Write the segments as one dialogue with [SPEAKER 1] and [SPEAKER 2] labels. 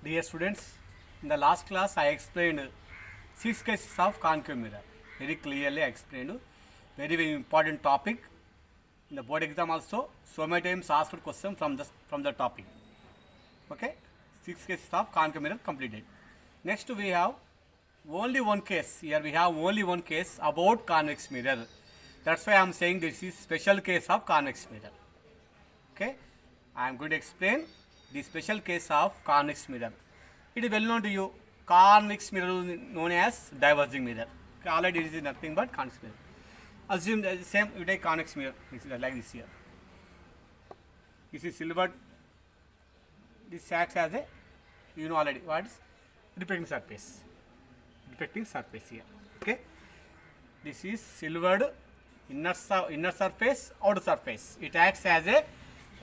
[SPEAKER 1] Dear students, in the last class I explained 6 cases of concave mirror. Very clearly I explained. Very important topic. In the board exam also, so many times asked question from the topic. Okay, 6 cases of concave mirror completed. Next we have only one case. Here we have only one case about convex mirror. That's why I am saying this is special case of convex mirror. Okay, I am going to explain the special case of convex mirror. It is well known to you. Convex mirror is known as diverging mirror. Already it is nothing but convex mirror. Assume the same, you take convex mirror. This is like this here. This is silvered. This acts as a, you know already what is reflecting surface. Reflecting surface here. Okay. This is silvered inner surface, outer surface. It acts as a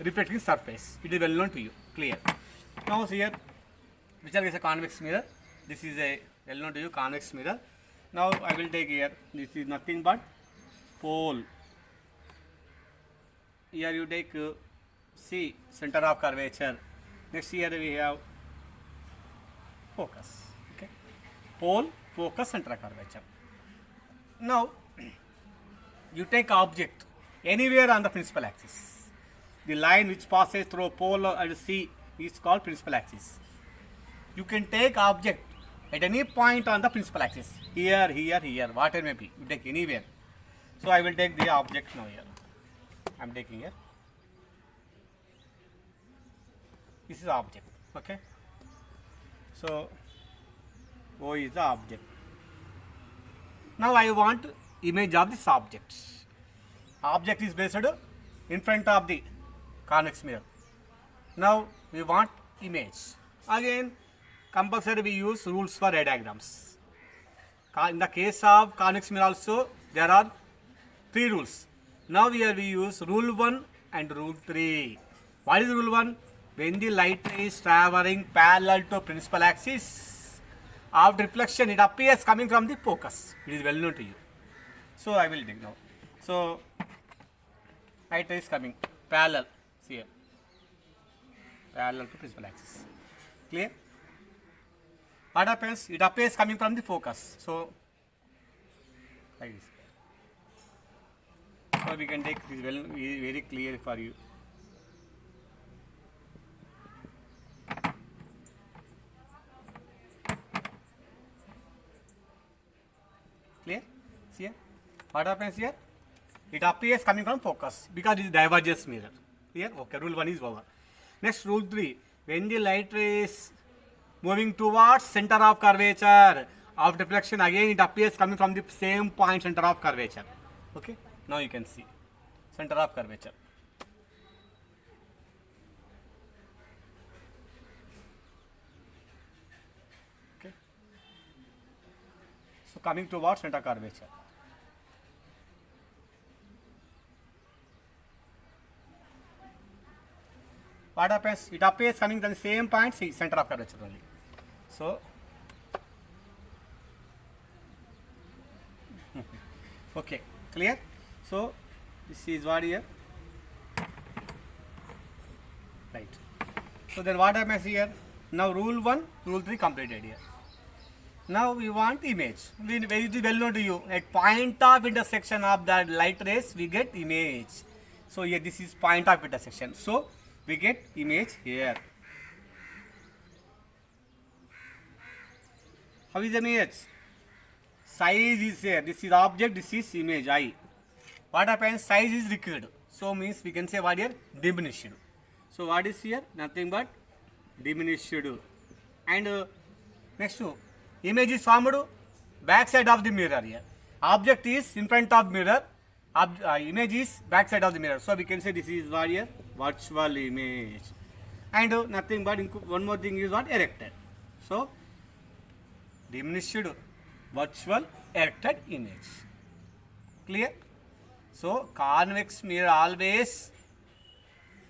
[SPEAKER 1] reflecting surface. It is well known to you. Clear. Now here, which is a convex mirror. This is a well known to you convex mirror. Now I will take here. This is nothing but pole. Here you take C, center of curvature. Next here we have focus. Okay. Pole, focus, center of curvature. Now you take object anywhere on the principal axis. The line which passes through pole and C is called principal axis. You can take object at any point on the principal axis. Here, here, here, whatever may be. You take anywhere. So I will take the object now here. I am taking here. This is the object. Okay. So O is the object. Now I want image of this object. Object is based in front of the convex mirror. Now we want image. Again, compulsory we use rules for ray diagrams. In the case of convex mirror also there are 3 rules. Now here we use rule 1 and rule 3. What is rule 1? When the light is traveling parallel to principal axis of reflection, it appears coming from the focus. It is well known to you. So I will take now. So light is coming parallel. See here. Parallel to principal axis. Clear? What happens? It appears coming from the focus. So like this. So we can take this very clear for you. Clear? See here? What happens here? It appears coming from focus because it is divergence mirror. Clear? Okay, rule 1 is over. Next, rule 3. When the light ray is moving towards center of curvature of reflection, again it appears coming from the same point, center of curvature. Okay? Now you can see. Center of curvature. Okay? So coming towards center curvature. What happens? It appears coming from the same point, see, center of curvature only. So, okay, clear? So, this is what here. Right. So, then what happens here? Now, rule 1, rule 3 completed here. Now, we want image. It is well known to you. At point of intersection of the light rays, we get image. So, here this is point of intersection. So, we get image here. How is the image? Size is here. This is object, this is image I. What happens? Size is decreased. So means we can say what here? Diminished. So what is here? Nothing but diminished. And next to image is formed back side of the mirror here. Object is in front of mirror. Image is back side of the mirror. So we can say this is what here? Virtual image. And nothing but one more thing is what? Erected. So diminished, virtual, erected image. Clear? So convex mirror always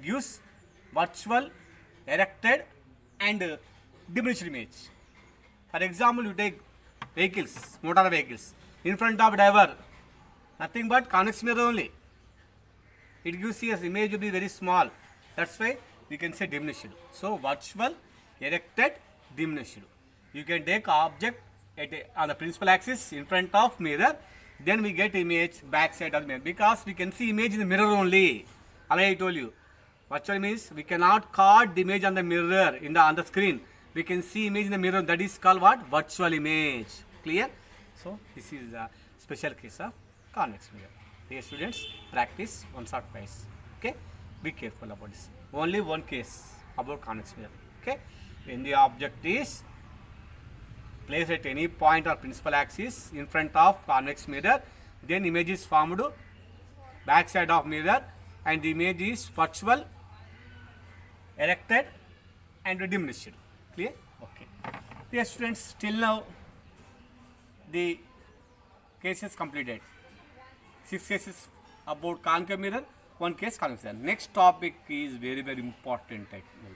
[SPEAKER 1] gives virtual, erected and diminished image. For example, you take vehicles, motor vehicles. In front of driver, nothing but convex mirror only. It gives us image will be very small. That's why we can say diminished. So virtual, erected diminished. You can take object on the principal axis in front of mirror, then we get image back side of the mirror, because we can see image in the mirror only. Already I told you. Virtual means we cannot card the image on the mirror on the screen. We can see image in the mirror. That is called what? Virtual image. Clear? So this is the special case of convex mirror. Dear students, practice once or twice. Okay? Be careful about this. Only one case about convex mirror. Okay? When the object is placed at any point or principal axis in front of convex mirror, then image is formed back side of mirror, and the image is virtual, erected and diminished. Clear? Okay. Dear students, till now the cases completed. 6 cases about concave mirror, 1 case convex mirror. Next topic is very important actually.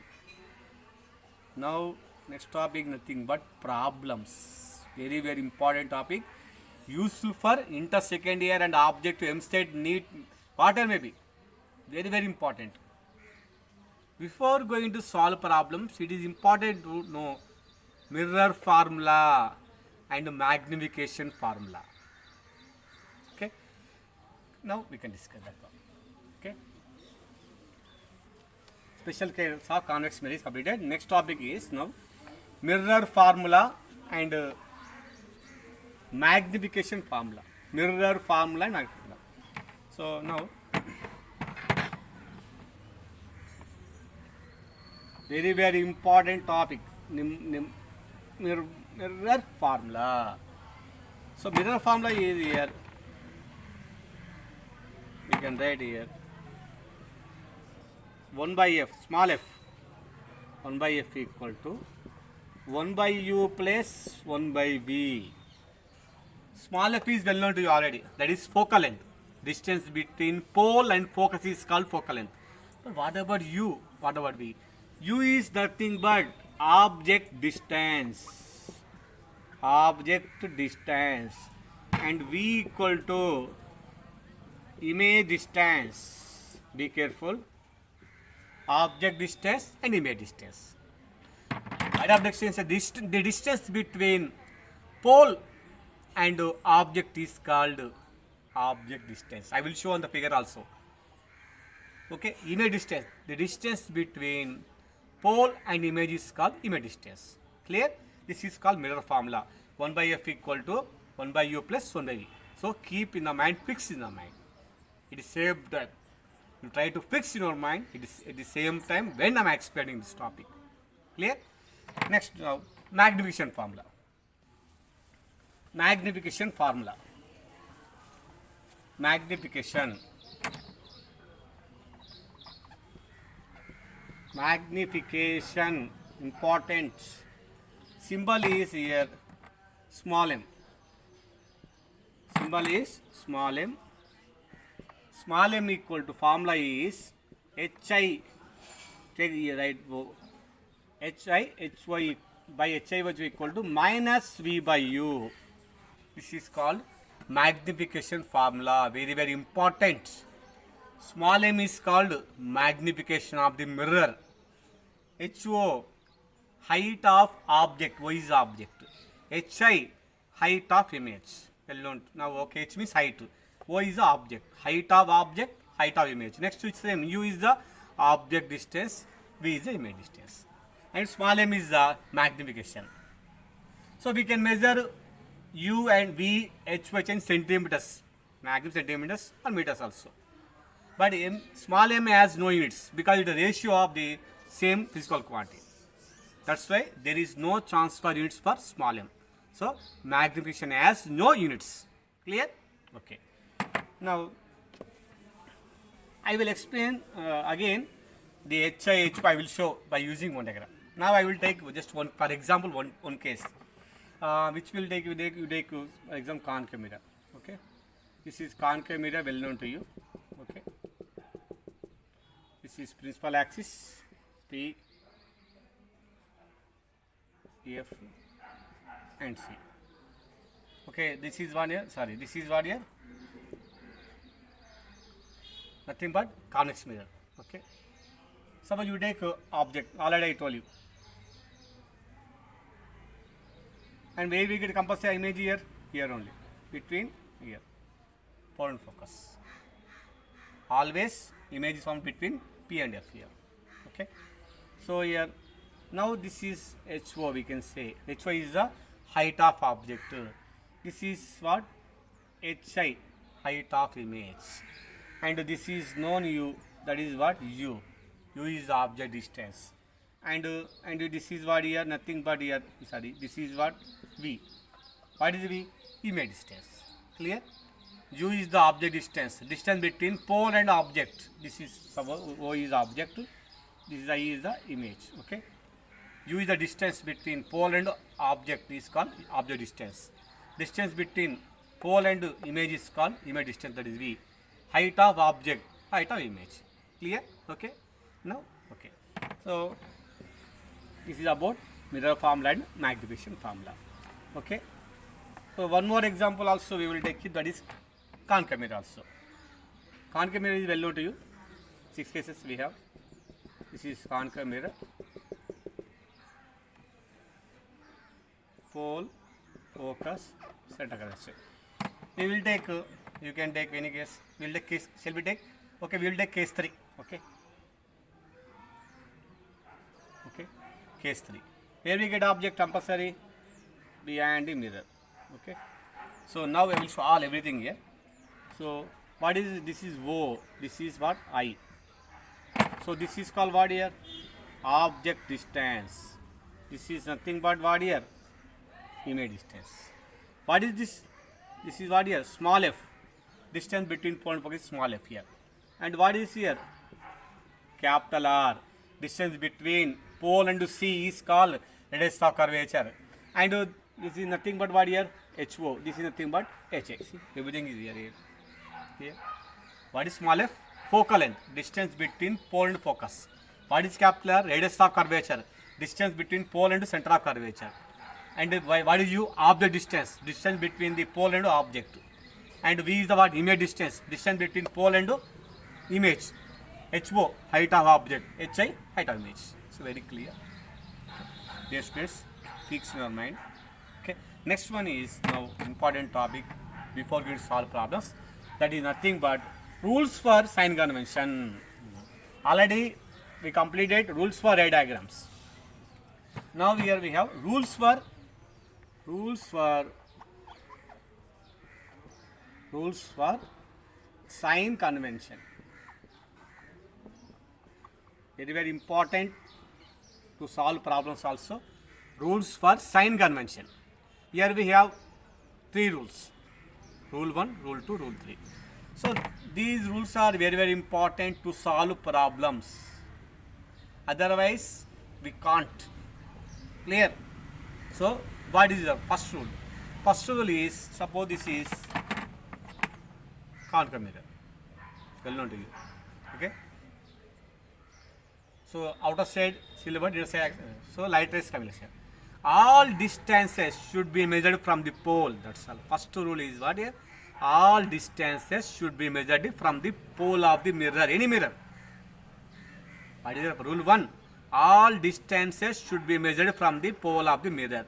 [SPEAKER 1] Now next topic nothing but problems. Very important topic, useful for inter second year and object to MSTED, NEET, whatever may be. Very important. Before going to solve problems, it is important to know mirror formula and magnification formula. Okay. Now we can discuss that one. Okay. Special case of convex mirror is completed. Next topic is now mirror formula and magnification formula. Mirror formula and magnification formula. So now very important topic, mirror formula. So mirror formula is here. We can write here 1 by f, small f, 1 by f equal to 1 by u plus 1 by v. Small f is well known to you already. That is focal length. Distance between pole and focus is called focal length. But what about u? What about v? U is nothing but object distance. Object distance. And v equal to image distance. Be careful. Object distance and image distance. Object distance, the distance between pole and object is called object distance. I will show on the figure also. Okay, image distance, the distance between pole and image is called image distance. Clear? This is called mirror formula. 1 by f equal to 1 by u plus 1 by v. So keep in the mind, fix in the mind. It is same that you try to fix in your mind. It is at the same time when I am explaining this topic. Clear? Next, magnification formula. Magnification formula. Magnification important. Symbol is here small m. Symbol is small m. Small m equal to formula is hi, take the right, hi hy by hi was equal to minus v by u. This is called magnification formula. Very important. Small m is called magnification of the mirror. HO, height of object. O is object. HI, height of image. Now, okay, H means height. O is the object. Height of object, height of image. Next to it same. U is the object distance. V is the image distance. And small m is the magnification. So we can measure U and V, H, H in centimeters. Magnitude centimeters or meters also. But small m has no units because it is a ratio of the same physical quantity. That's why there is no chance for units for small m. So magnification has no units. Clear? Okay. Now I will explain again the HI, HY I will show by using one diagram. Now I will take just one, for example, one case, which will take you take for example concave mirror. Okay. This is concave mirror, well known to you. Okay. This is principal axis P, F and C. Okay, this is one here. Sorry, this is one here. Nothing but convex mirror. Okay. Suppose you take object. Already I told you. And where we get compulsory image here? Here only, between here, pole and focus. Always image is found between P and F here. Okay. So here, now this is HO, we can say. HO is the height of object. This is what? HI, height of image. And this is known U, that is what? U. U is the object distance. And this is what here? Nothing but here, sorry, this is what? V. What is V? Image distance. Clear? U is the object distance, distance between pole and object. This is O is object, this is I is the image. Okay. U is the distance between pole and object, is called object distance. Distance between pole and image is called image distance, that is V. Height of object, height of image. Clear? Okay. Now, okay. So this is about mirror formula and magnification formula. Okay. So one more example also we will take it, that is concave mirror also. Concave mirror is well known to you. 6 cases we have. This is concave mirror. Pole, focus, center curvature. We will take, you can take any case. We will take case, shall we take? Okay, we will take case 3. Okay. Okay. Case 3. Where we get object compulsory? Behind the mirror. Okay. So now I will show all everything here. So what is this? Is O. This is what? I. So this is called what here? Object distance. This is nothing but what here? Image distance. What is this? This is what here? Small f. Distance between pole and focus is small f here. And what is here? Capital R. Distance between pole and C is called radius of curvature. And this is nothing but what here? HO. This is nothing but HA. See, everything is here. Here. What is small f? Focal length. Distance between pole and focus. What is capital R? Radius of curvature. Distance between pole and center of curvature. And what is U? Object distance. Distance between the pole and object. And V is the what? Image distance. Distance between pole and image. HO, height of object. HI, height of image. So very clear. Dear students, fix in your mind. Okay. Next one is now important topic before we solve problems. That is nothing but rules for sign convention. Already we completed rules for ray diagrams. Now here we have rules for sign convention. Very, very important to solve problems also. Rules for sign convention. Here we have 3 rules. Rule 1, Rule 2, Rule 3. So these rules are very, very important to solve problems. Otherwise, we can't. Clear? So what is the first rule? First rule is, suppose this is concave mirror. Well known to you. Okay? So outer side silver, inner side, so light rays coming here. All distances should be measured from the pole. That's all. First rule is what here? All distances should be measured from the pole of the mirror, any mirror. What is rule 1? All distances should be measured from the pole of the mirror.